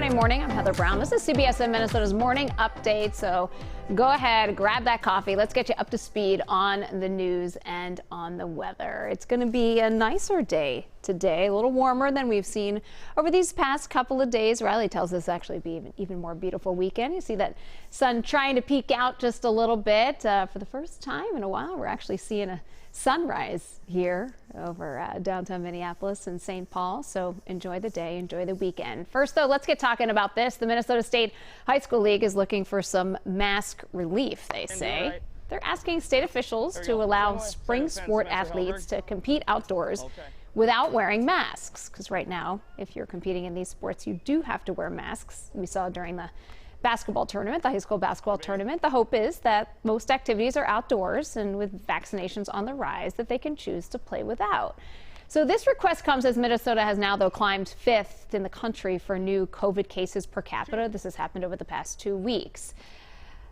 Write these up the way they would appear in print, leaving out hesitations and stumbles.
Saturday morning. I'm Heather Brown. This is CBSN Minnesota's morning update. So go ahead, grab that coffee. Let's get you up to speed on the news and on the weather. It's going to be a nicer day today, a little warmer than we've seen over these past couple of days. Riley tells us actually be even more beautiful weekend. You see that sun trying to peek out just a little bit. For the first time in a while, we're actually seeing a sunrise here over downtown Minneapolis and St. Paul. So enjoy the day, enjoy the weekend. First, though, let's get talking about this. The Minnesota State High School League is looking for some mask relief, they say. They're asking state officials to allow spring sport athletes to compete outdoors without wearing masks. Because right now, if you're competing in these sports, you do have to wear masks. We saw during the basketball tournament, the high school basketball tournament. The hope is that most activities are outdoors, and with vaccinations on the rise, that they can choose to play without. So this request comes as Minnesota has now, though, climbed 5th in the country for new COVID cases per capita. This has happened over the past 2 weeks.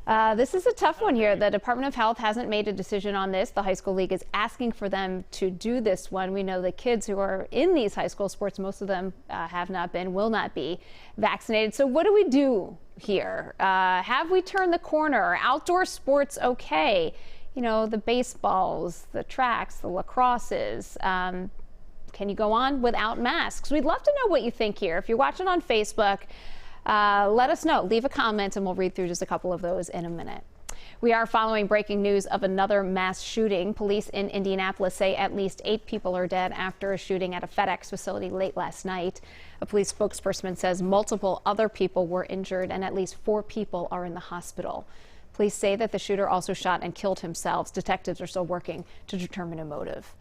This is a tough one here. The Department of Health hasn't made a decision on this. The high school league is asking for them to do this one. We know the kids who are in these high school sports, most of them have not been, will not be vaccinated. So what do we do here? Have we turned the corner? Outdoor sports, okay. You know, the baseballs, the tracks, the lacrosses. Can you go on without masks? We'd love to know what you think here. If you're watching on Facebook, let us know. Leave a comment and we'll read through just a couple of those in a minute. We are following breaking news of another mass shooting. Police in Indianapolis say at least 8 people are dead after a shooting at a FedEx facility late last night. A police spokesperson says multiple other people were injured and at least 4 people are in the hospital. Police say that the shooter also shot and killed himself. Detectives are still working to determine a motive.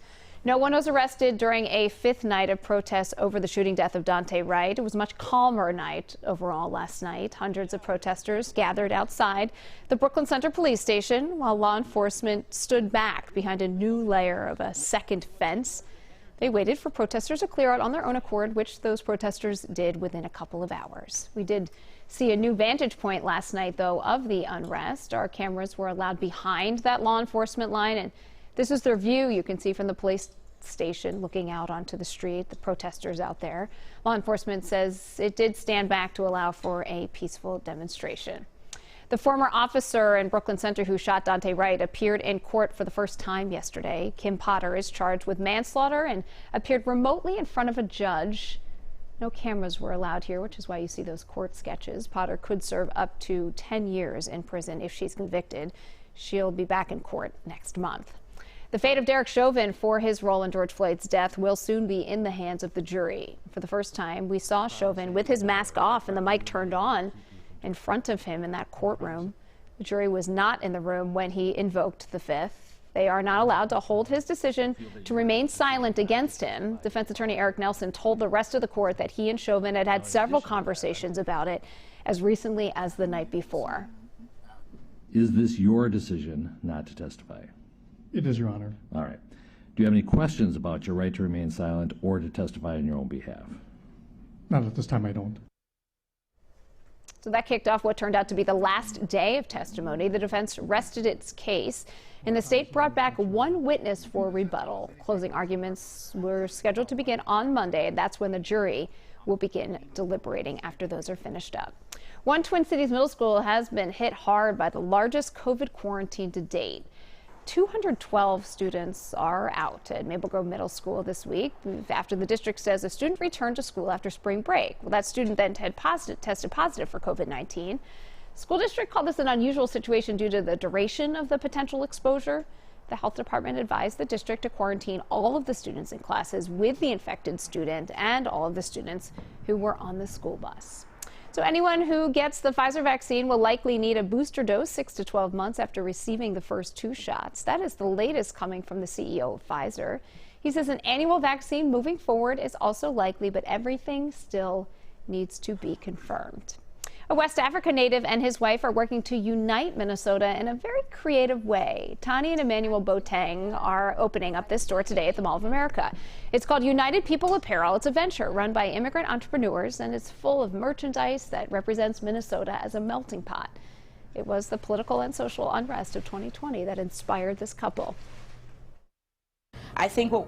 No one was arrested during a 5th night of protests over the shooting death of Daunte Wright. It was a much calmer night overall last night. Hundreds of protesters gathered outside the Brooklyn Center police station while law enforcement stood back behind a new layer of a second fence. They waited for protesters to clear out on their own accord, which those protesters did within a couple of hours. We did see a new vantage point last night, though, of the unrest. Our cameras were allowed behind that law enforcement line, and this is their view. You can see from the police station looking out onto the street, the protesters out there. Law enforcement says it did stand back to allow for a peaceful demonstration. The former officer in Brooklyn Center who shot Daunte Wright appeared in court for the first time yesterday. Kim Potter is charged with manslaughter and appeared remotely in front of a judge. No cameras were allowed here, which is why you see those court sketches. Potter could serve up to 10 years in prison if she's convicted. She'll be back in court next month. The fate of Derek Chauvin for his role in George Floyd's death will soon be in the hands of the jury. For the first time, we saw Chauvin with his mask off and the mic turned on in front of him in that courtroom. The jury was not in the room when he invoked the 5th. They are not allowed to hold his decision to remain silent against him. Defense attorney Eric Nelson told the rest of the court that he and Chauvin had had several conversations about it as recently as the night before. Is this your decision not to testify? It is, Your Honor. All right. Do you have any questions about your right to remain silent or to testify on your own behalf? Not at this time, I don't. So that kicked off what turned out to be the last day of testimony. The defense rested its case, and the state brought back 1 witness for rebuttal. Closing arguments were scheduled to begin on Monday, and that's when the jury will begin deliberating after those are finished up. One Twin Cities middle school has been hit hard by the largest COVID quarantine to date. 212 students are out at Maple Grove Middle School this week after the district says a student returned to school after spring break. Well, that student then tested positive for COVID-19. School district called this an unusual situation due to the duration of the potential exposure. The health department advised the district to quarantine all of the students in classes with the infected student and all of the students who were on the school bus. So anyone who gets the Pfizer vaccine will likely need a booster dose 6 to 12 months after receiving the first 2 shots. That is the latest coming from the CEO of Pfizer. He says an annual vaccine moving forward is also likely, but everything still needs to be confirmed. A West Africa native and his wife are working to unite Minnesota in a very creative way. Tani and Emmanuel Boateng are opening up this store today at the Mall of America. It's called United People Apparel. It's a venture run by immigrant entrepreneurs, and it's full of merchandise that represents Minnesota as a melting pot. It was the political and social unrest of 2020 that inspired this couple. I think what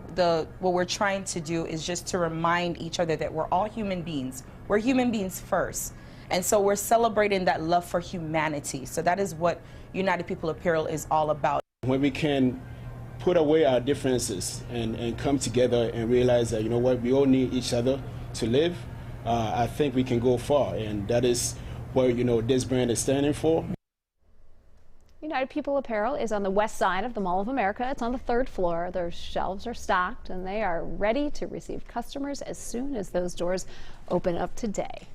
we're trying to do is just to remind each other that we're all human beings. We're human beings first. And so we're celebrating that love for humanity. So that is what United People Apparel is all about. When we can put away our differences and come together and realize that, you know what, we all need each other to live, I think we can go far. And that is what, you know, this brand is standing for. United People Apparel is on the west side of the Mall of America. It's on the 3rd floor. Their shelves are stocked and they are ready to receive customers as soon as those doors open up today.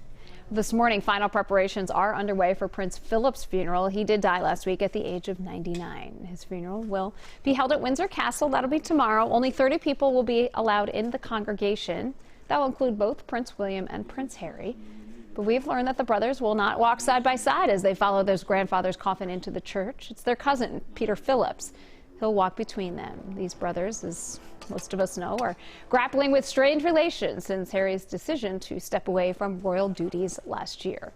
This morning, final preparations are underway for Prince Philip's funeral. He did die last week at the age of 99. His funeral will be held at Windsor Castle. That'll be tomorrow. Only 30 people will be allowed in the congregation. That will include both Prince William and Prince Harry. But we've learned that the brothers will not walk side by side as they follow their grandfather's coffin into the church. It's their cousin, Peter Phillips. He'll walk between them. These brothers, as most of us know, are grappling with strained relations since Harry's decision to step away from royal duties last year.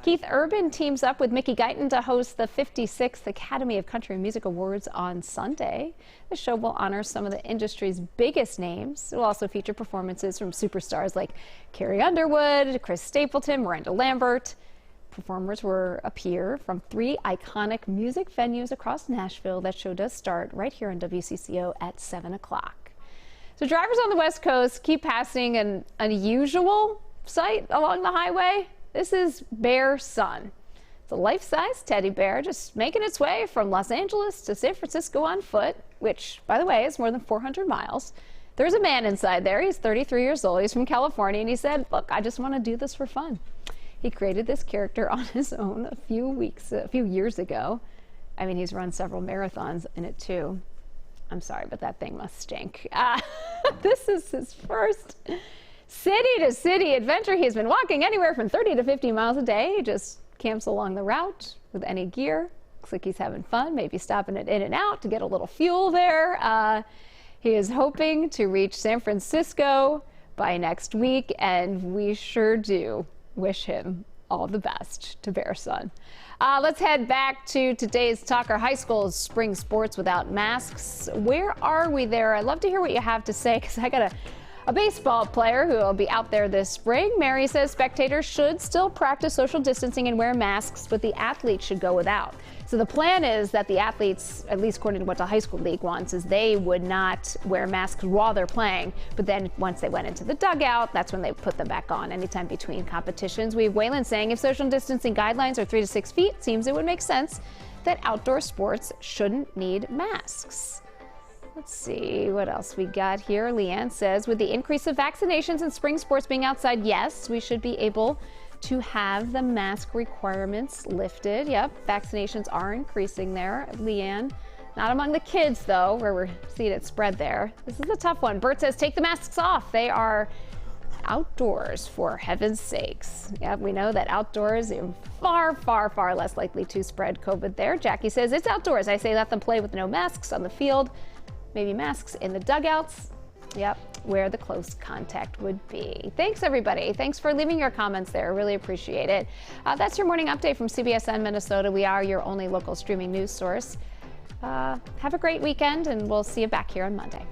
Keith Urban teams up with Mickey Guyton to host the 56th Academy of Country Music Awards on Sunday. The show will honor some of the industry's biggest names. It will also feature performances from superstars like Carrie Underwood, Chris Stapleton, Miranda Lambert. Performers will appear from 3 iconic music venues across Nashville. That show does start right here on WCCO at 7 o'clock. So drivers on the West Coast keep passing an unusual sight along the highway. This is Bear Sun. It's a life-size teddy bear just making its way from Los Angeles to San Francisco on foot, which, by the way, is more than 400 miles. There's a man inside there. He's 33 years old. He's from California, and he said, look, I just want to do this for fun. He created this character on his own a few years ago. I mean, he's run several marathons in it, too. I'm sorry, but that thing must stink. This is his first city-to-city adventure. He's been walking anywhere from 30 to 50 miles a day. He just camps along the route with any gear. Looks like he's having fun, maybe stopping at In-N-Out to get a little fuel there. He is hoping to reach San Francisco by next week, and we sure do wish him all the best to Bear Sun. Let's head back to today's talk. Our high school's spring sports without masks. Where are we there? I'd love to hear what you have to say, because I got a baseball player who will be out there this spring. Mary says spectators should still practice social distancing and wear masks, but the athletes should go without. So the plan is that the athletes, at least according to what the high school league wants, is they would not wear masks while they're playing. But then once they went into the dugout, that's when they put them back on anytime between competitions. We have Waylon saying if social distancing guidelines are 3 to 6 feet, seems it would make sense that outdoor sports shouldn't need masks. Let's see what else we got here. Leanne says, with the increase of vaccinations and spring sports being outside, yes, we should be able to have the mask requirements lifted. Yep, vaccinations are increasing there, Leanne. Not among the kids, though, where we're seeing it spread there. This is a tough one. Bert says, take the masks off. They are outdoors, for heaven's sakes. Yep, we know that outdoors are far, far, far less likely to spread COVID there. Jackie says, it's outdoors. I say let them play with no masks on the field. Maybe masks in the dugouts. Yep, where the close contact would be. Thanks, everybody. Thanks for leaving your comments there. Really appreciate it. That's your morning update from CBSN Minnesota. We are your only local streaming news source. Have a great weekend, and we'll see you back here on Monday.